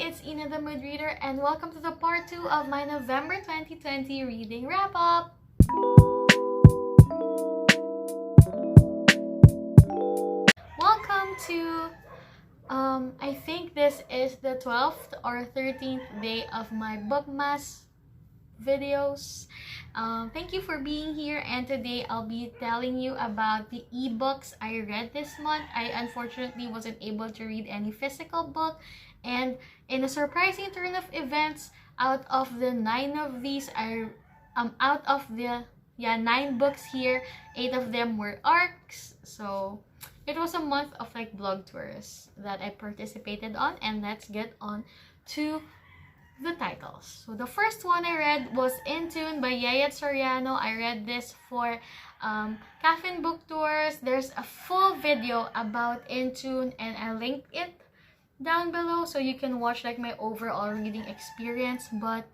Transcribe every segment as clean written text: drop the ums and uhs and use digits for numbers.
it's Ina the Mood Reader, and welcome to the part 2 of my November 2020 reading wrap-up! Welcome to, I think this is the 12th or 13th day of my Bookmas videos. Thank you for being here, and today I'll be telling you about the ebooks I read this month. I unfortunately wasn't able to read any physical book, and in a surprising turn of events, out of the 9 of these, out of the 9 books here, 8 of them were arcs. So it was a month of like blog tours that I participated on, and let's get on to the titles. So the first one I read was In Tune by Yaya Soriano. I read this for Caffeine Book Tours. There's a full video about In Tune, and I linked it down below so you can watch like my overall reading experience. But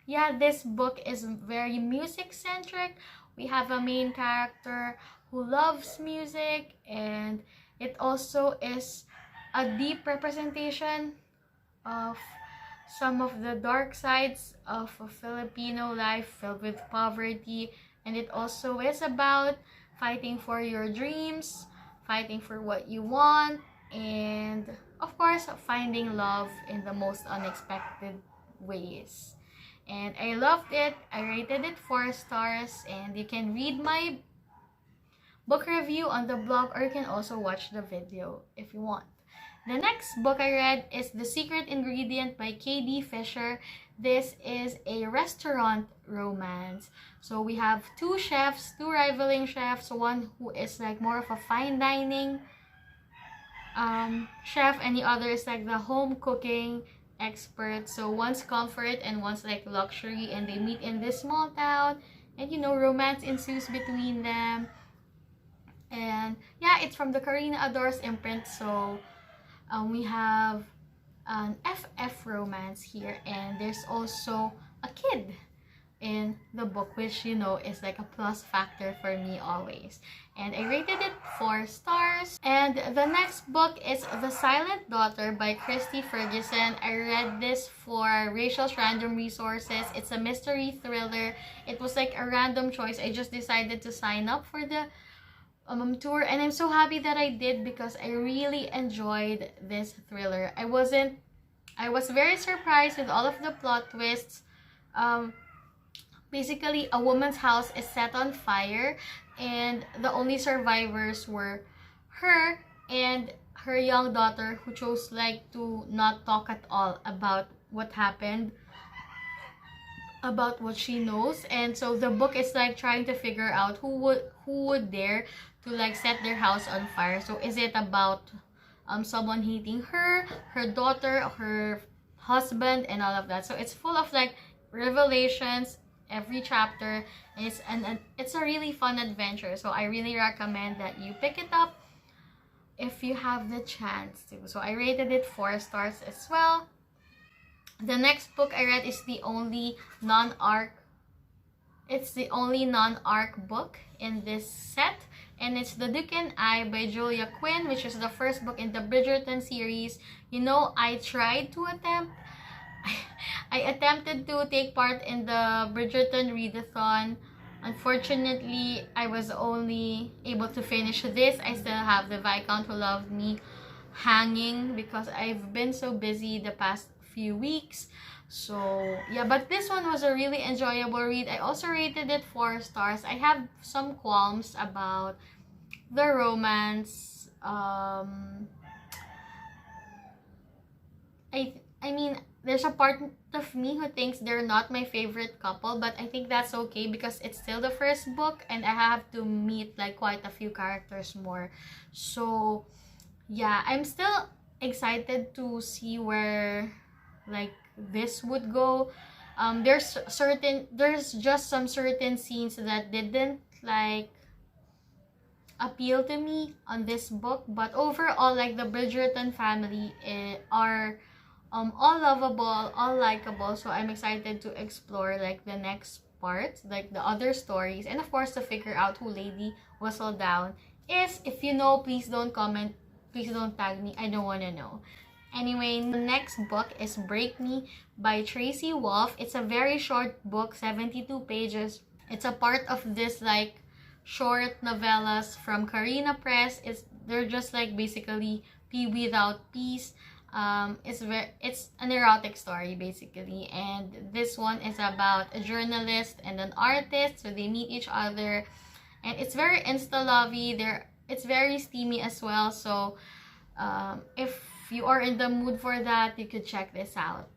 yeah, this book is very music centric. We have a main character who loves music, and it also is a deep representation of some of the dark sides of a Filipino life filled with poverty. And it also is about fighting for your dreams, fighting for what you want, and of course finding love in the most unexpected ways. And I loved it. I rated it 4 stars, and you can read my book review on the blog, or you can also watch the video if you want. The next book I read is The Secret Ingredient by K.D. Fisher. This is a restaurant romance. So we have 2 chefs, 2 rivaling chefs. One who is like more of a fine dining chef, and the other is like the home cooking expert. So one's comfort and one's like luxury, and they meet in this small town, and you know, romance ensues between them. And yeah, it's from the Karina Adores imprint. So we have an FF romance here, and there's also a kid in the book, which you know is like a plus factor for me always. And I rated it 4 stars. And the next book is The Silent Daughter by Christy Ferguson. I read this for Rachel's Random Resources. It's a mystery thriller. It was like a random choice. I just decided to sign up for the tour, and I'm so happy that I did because I really enjoyed this thriller. I was very surprised with all of the plot twists. Basically, a woman's house is set on fire, and the only survivors were her and her young daughter, who chose like to not talk at all about what happened, about what she knows. And so the book is like trying to figure out who would dare to like set their house on fire. So is it about someone hating her daughter, her husband, and all of that. So it's full of like revelations every chapter, and it's a really fun adventure. So I really recommend that you pick it up if you have the chance to. So I rated it 4 stars as well. The next book I read is the only non-arc book in this set, and it's The Duken Eye by Julia Quinn, which is the first book in the Bridgerton series. You know, I attempted to take part in the Bridgerton readathon. Unfortunately, I was only able to finish this. I still have The Viscount Who Loved Me hanging because I've been so busy the past few weeks. So yeah, but this one was a really enjoyable read. I also rated it 4 stars. I have some qualms about the romance. I mean, there's a part of me who thinks they're not my favorite couple, but I think that's okay because it's still the first book, and I have to meet like quite a few characters more. So yeah, I'm still excited to see where like this would go. There's just some certain scenes that didn't like appeal to me on this book, but overall, like, the Bridgerton family are all lovable, all likable. So I'm excited to explore like the next part, like the other stories, and of course to figure out who Lady Whistledown is. If you know, please don't comment, please don't tag me, I don't want to know. Anyway, the next book is Break Me by Tracy Wolf. It's a very short book, 72 pages. It's a part of this like short novellas from Carina Press. They're just like basically P without peace. It's an erotic story basically, and this one is about a journalist and an artist. So they meet each other, and it's very insta-lovey. It's very steamy as well. So if you are in the mood for that, you could check this out.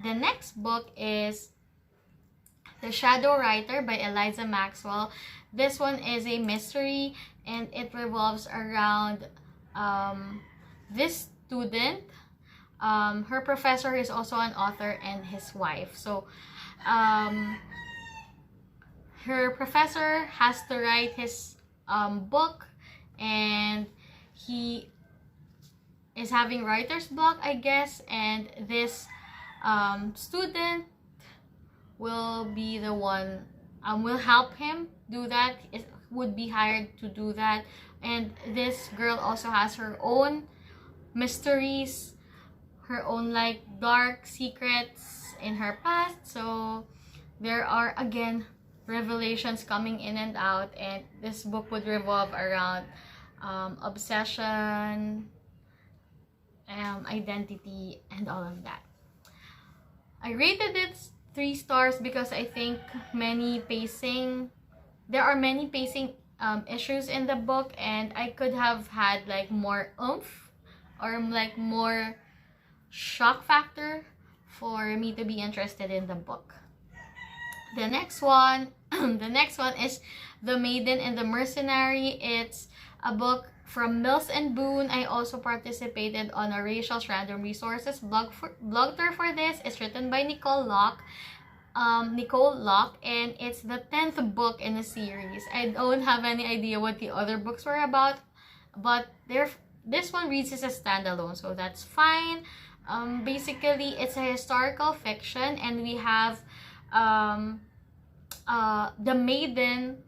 The next book is The Shadow Writer by Eliza Maxwell. This one is a mystery, and it revolves around this student. Her professor is also an author, and his wife. So her professor has to write his book, and he is having writer's block, I guess, and this student will be the one will help him do that. It would be hired to do that. And this girl also has her own mysteries, her own like dark secrets in her past. So there are again revelations coming in and out, and this book would revolve around obsession, identity, and all of that. I rated it 3 stars because I think there are many pacing issues in the book, and I could have had like more oomph or like more shock factor for me to be interested in the book. The next one is The Maiden The Mercenary. It's a book from Mills and Boon. I also participated on a Racial Random Resources blog tour for this. It's written by Nicole Locke, and it's the 10th book in the series. I don't have any idea what the other books were about, but this one reads as a standalone, so that's fine. Basically, it's a historical fiction, and we have the maiden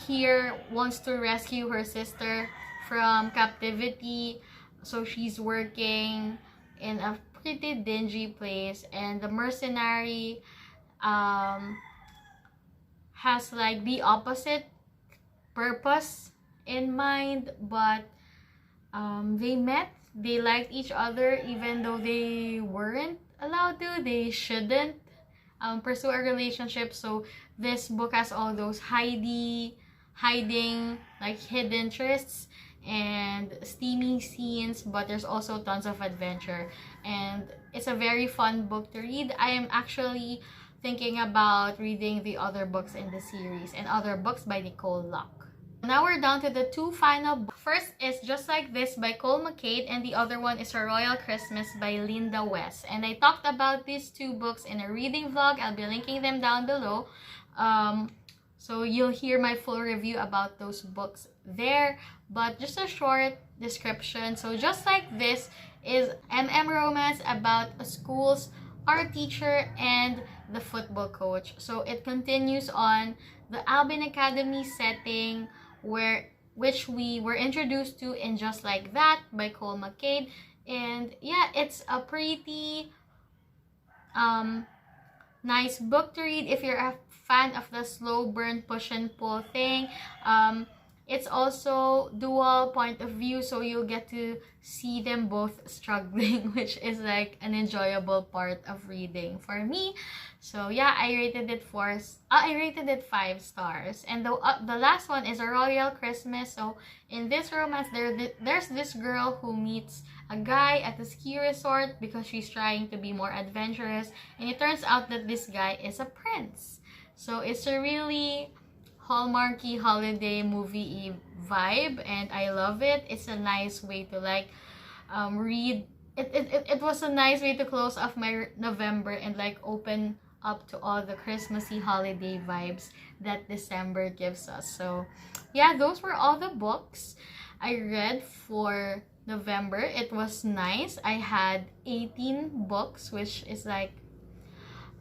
here wants to rescue her sister from captivity, so she's working in a pretty dingy place, and the mercenary has like the opposite purpose in mind, but they liked each other even though they weren't allowed to. They shouldn't pursue a relationship. So this book has all those hiding like hidden trysts and steamy scenes, but there's also tons of adventure, and it's a very fun book to read. I am actually thinking about reading the other books in the series and other books by Nicole Locke. Now we're down to the 2 final books. First is Just Like This by Cole McCade, and the other one is A Royal Christmas by Linda West. And I talked about these 2 books in a reading vlog. I'll be linking them down below. So you'll hear my full review about those books there. But just a short description. So Just Like This is romance about a school's art teacher and the football coach. So it continues on the Albin Academy setting, which we were introduced to in Just Like That by Cole McCade. And yeah, it's a pretty nice book to read if you're a fan of the slow burn push and pull thing. It's also dual point of view, so you'll get to see them both struggling, which is like an enjoyable part of reading for me. So yeah, I rated it 5 stars. And the last one is A Royal Christmas. So in this romance, there's this girl who meets a guy at a ski resort because she's trying to be more adventurous, and it turns out that this guy is a prince. So it's a really hallmarky holiday movie vibe, and I love it. It's a nice way to like read. It was a nice way to close off my November and like open up to all the Christmassy holiday vibes that December gives us. So yeah, those were all the books I read for November. It was nice. I had 18 books, which is like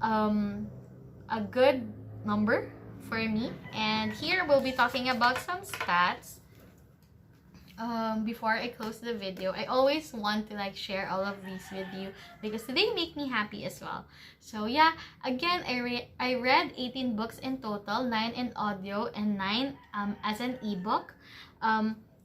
a good number for me. And here we'll be talking about some stats. before I close the video, I always want to like share all of these with you because they make me happy as well. So yeah, again, I read 18 books in total, 9 in audio and 9 as an ebook.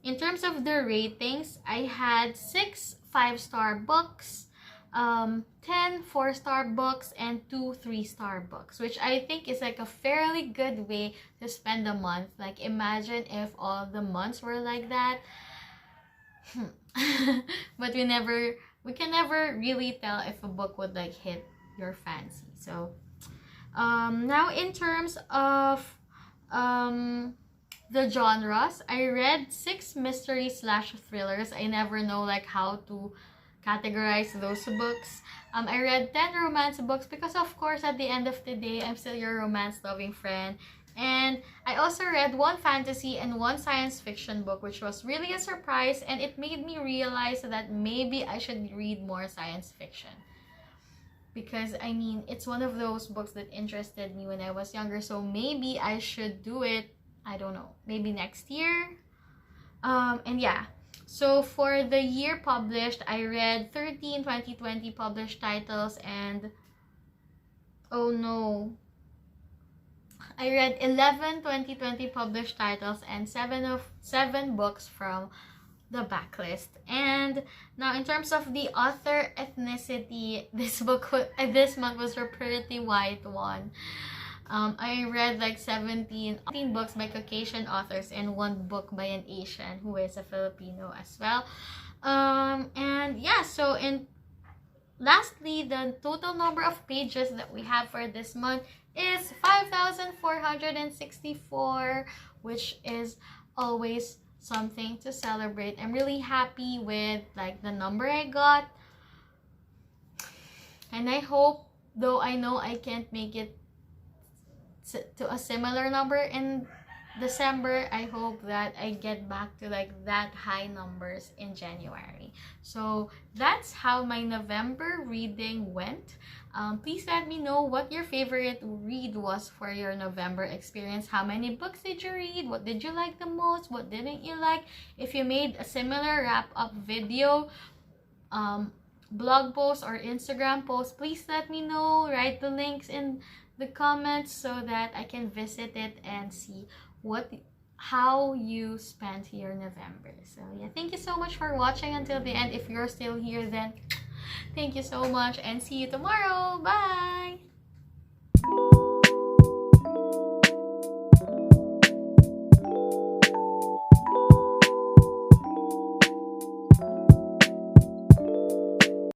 In terms of the ratings, I had 6 5-star books, 10 4-star books, and 2 3-star books, which I think is like a fairly good way to spend a month. Like, imagine if all the months were like that. But we can never really tell if a book would like hit your fancy. So now in terms of the genres, I read 6 mystery / thrillers. I never know like how to categorize those books. I read 10 romance books because of course at the end of the day, I'm still your romance loving friend. And I also read 1 fantasy and 1 science fiction book, which was really a surprise, and it made me realize that maybe I should read more science fiction. Because, I mean, it's one of those books that interested me when I was younger, so maybe I should do it, I don't know, maybe next year. And yeah, so for the year published, I read 13 2020 published titles, and oh no, I read 11 2020 published titles and 7 books from the backlist. And now in terms of the author ethnicity, this month was a pretty white one. I read like 17 books by Caucasian authors and 1 book by an Asian who is a Filipino as well. And yeah, so lastly, the total number of pages that we have for this month is 5,464, which is always something to celebrate. I'm really happy with like the number I got, and I hope, though I know I can't make it to a similar number in December, I hope that I get back to like that high numbers in January. So that's how my November reading went. Please let me know what your favorite read was for your November experience. How many books did you read? What did you like the most? What didn't you like? If you made a similar wrap-up video, blog post or Instagram post, please let me know. Write the links in the comments so that I can visit it and see how you spent your November. So yeah, thank you so much for watching until the end. If you're still here, then thank you so much, and see you tomorrow. Bye.